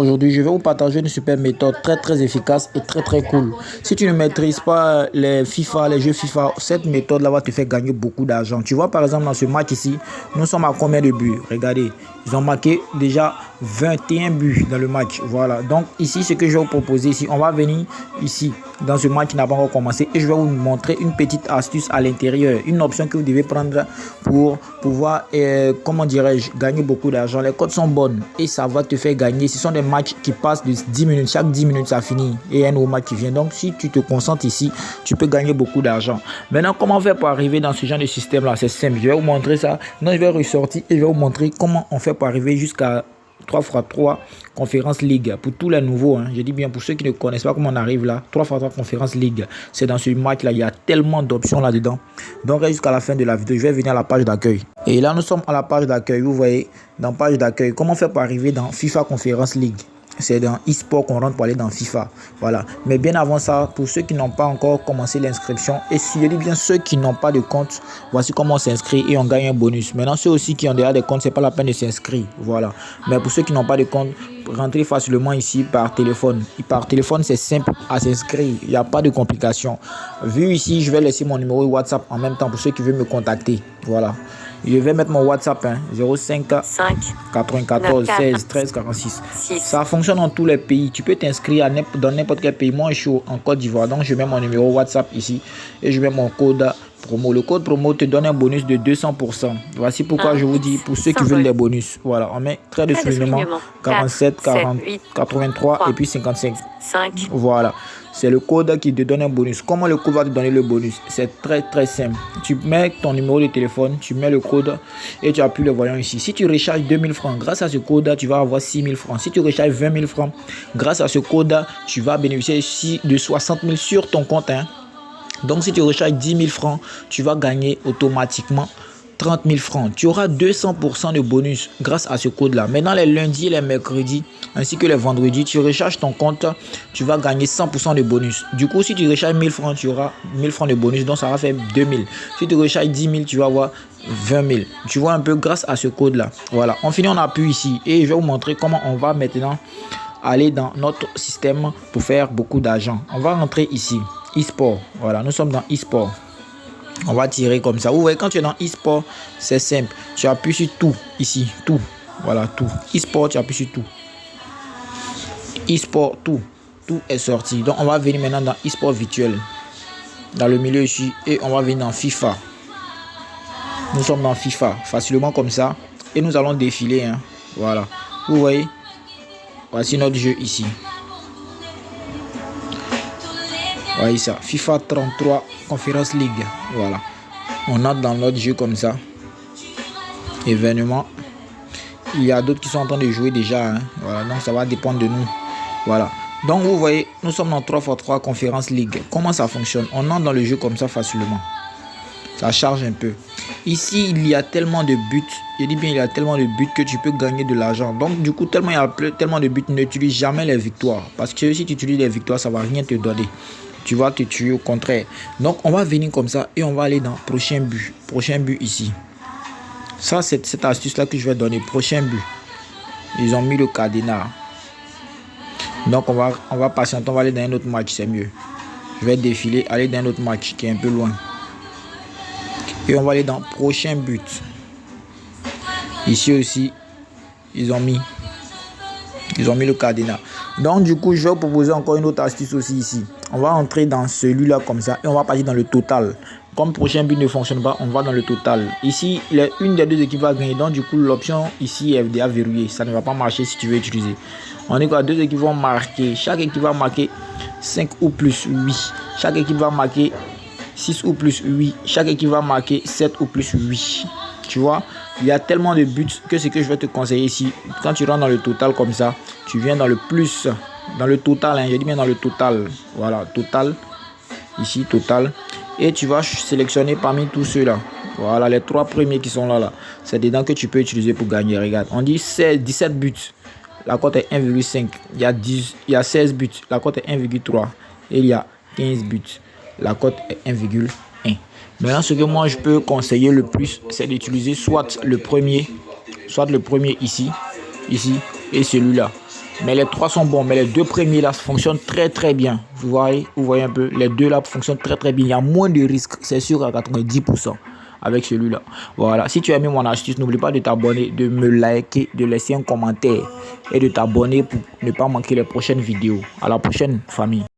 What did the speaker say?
Aujourd'hui, je vais vous partager une super méthode très efficace et très cool. Si tu ne maîtrises pas les FIFA, les jeux FIFA, cette méthode-là va te faire gagner beaucoup d'argent. Tu vois, par exemple, dans ce match ici, nous sommes à combien de buts? Regardez, ils ont marqué déjà 21 buts dans le match. Voilà. Donc ici, ce que je vais vous proposer ici, on va venir ici, dans ce match qui n'a pas encore commencé, et je vais vous montrer une petite astuce à l'intérieur, une option que vous devez prendre pour pouvoir, comment dirais-je, gagner beaucoup d'argent. Les codes sont bonnes et ça va te faire gagner. Ce sont des matchs qui passent de 10 minutes. Chaque 10 minutes, ça finit et un nouveau match qui vient. Donc, si tu te concentres ici, tu peux gagner beaucoup d'argent. Maintenant, comment faire pour arriver dans ce genre de système-là? C'est simple. Je vais vous montrer ça. Non, je vais ressortir et je vais vous montrer comment on fait pour arriver jusqu'à 3x3 Conférence League pour tous les nouveaux. Je dis bien pour ceux qui ne connaissent pas comment on arrive là. 3x3 Conférence League. C'est dans ce match là. Il y a tellement d'options là-dedans. Donc, jusqu'à la fin de la vidéo, je vais venir à la page d'accueil. Et là, nous sommes à la page d'accueil. Vous voyez, dans page d'accueil, comment faire pour arriver dans FIFA Conférence League? C'est dans e-sport qu'on rentre pour aller dans FIFA. Voilà. Mais bien avant ça, pour ceux qui n'ont pas encore commencé l'inscription, et si je dis bien ceux qui n'ont pas de compte, voici comment on s'inscrit et on gagne un bonus. Maintenant, ceux aussi qui ont déjà des comptes, c'est pas la peine de s'inscrire. Voilà. Mais pour ceux qui n'ont pas de compte, rentrez facilement ici par téléphone. Et par téléphone, c'est simple à s'inscrire. Il n'y a pas de complications. Vu ici, je vais laisser mon numéro WhatsApp en même temps pour ceux qui veulent me contacter. Voilà. Je vais mettre mon WhatsApp 05 94 16 13 46. Ça fonctionne dans tous les pays. Tu peux t'inscrire dans n'importe quel pays. Moi, je suis en Côte d'Ivoire. Donc, je mets mon numéro WhatsApp ici et je mets mon code promo. Le code promo te donne un bonus de 200%. Voici pourquoi je vous dis pour ceux qui veulent des bonus. Voilà, on met trait de soulignement 47, 40, 83 et puis 55. Voilà. C'est le code qui te donne un bonus. Comment le code va te donner le bonus? C'est très simple. Tu mets ton numéro de téléphone, tu mets le code et tu appuies le voyant ici. Si tu recharges 2000 francs, grâce à ce code, tu vas avoir 6000 francs. Si tu recharges 20 000 francs, grâce à ce code, tu vas bénéficier ici de 60 000 sur ton compte. Donc, si tu recharges 10 000 francs, tu vas gagner automatiquement 30 000 francs. Tu auras 200% de bonus grâce à ce code-là. Maintenant, les lundis et les mercredis, ainsi que les vendredis, tu recharges ton compte, tu vas gagner 100% de bonus. Du coup, si tu recharges 1000 francs, tu auras 1000 francs de bonus. Donc, ça va faire 2000. Si tu recharges 10 000, tu vas avoir 20 000. Tu vois un peu grâce à ce code-là. Voilà. On finit, on appuie ici. Et je vais vous montrer comment on va maintenant aller dans notre système pour faire beaucoup d'argent. On va rentrer ici. E-sport. Voilà, nous sommes dans e-sport. On va tirer comme ça. Vous voyez, quand tu es dans e-sport, c'est simple. Tu appuies sur tout ici, tout. Voilà, tout. E-sport, tu appuies sur tout. E-sport, tout. Tout est sorti. Donc, on va venir maintenant dans e-sport virtuel. Dans le milieu ici. Et on va venir dans FIFA. Nous sommes dans FIFA. Facilement comme ça. Et nous allons défiler. Voilà. Vous voyez. Voici notre jeu ici. Voyez ça, FIFA 33 Conférence League. Voilà. On entre dans notre jeu comme ça. Événement. Il y a d'autres qui sont en train de jouer déjà. Voilà. Donc ça va dépendre de nous. Voilà. Donc vous voyez, nous sommes dans 3x3 Conférence League. Comment ça fonctionne? On entre dans le jeu comme ça facilement. Ça charge un peu. Ici, il y a tellement de buts. Je dis bien, il y a tellement de buts que tu peux gagner de l'argent. Donc du coup, tellement il y a tellement de buts, n'utilise jamais les victoires. Parce que si tu utilises les victoires, ça ne va rien te donner. Tu vas te tuer au contraire. Donc on va venir comme ça et on va aller dans prochain but. Prochain but ici. Ça, c'est cette astuce là que je vais donner. Prochain but. Ils ont mis le cadenas. Donc on va patienter. On va aller dans un autre match. C'est mieux. Je vais défiler. Aller dans un autre match qui est un peu loin. Et on va aller dans prochain but. Ici aussi. Ils ont mis le cadenas. Donc du coup, je vais vous proposer encore une autre astuce aussi ici. On va entrer dans celui-là comme ça et on va partir dans le total. Comme prochain but ne fonctionne pas, on va dans le total. Ici, une des deux équipes va gagner. Donc du coup, l'option ici est déjà verrouillée. Ça ne va pas marcher si tu veux utiliser. On est quoi? Deux équipes vont marquer. Chaque équipe va marquer 5 ou plus 8. Chaque équipe va marquer 6 ou plus 8. Chaque équipe va marquer 7 ou plus 8. Tu vois, il y a tellement de buts que ce que je vais te conseiller ici, quand tu rentres dans le total comme ça, tu viens dans le plus, dans le total, je dis bien dans le total. Voilà, total, ici, total. Et tu vas sélectionner parmi tous ceux-là. Voilà, les 3 premiers qui sont là. C'est dedans que tu peux utiliser pour gagner. Regarde, on dit 17 buts. La cote est 1,5. Il y a 16 buts. La cote est 1,3. Et il y a 15 buts. La cote est 1,1. Maintenant, ce que moi je peux conseiller le plus, c'est d'utiliser soit le premier ici, et celui-là. Mais les 3 sont bons. Mais les 2 premiers là fonctionnent très bien. Vous voyez un peu. Les 2 là fonctionnent très bien. Il y a moins de risques. C'est sûr à 90% avec celui-là. Voilà. Si tu as aimé mon astuce, n'oublie pas de t'abonner, de me liker, de laisser un commentaire et de t'abonner pour ne pas manquer les prochaines vidéos. À la prochaine, famille.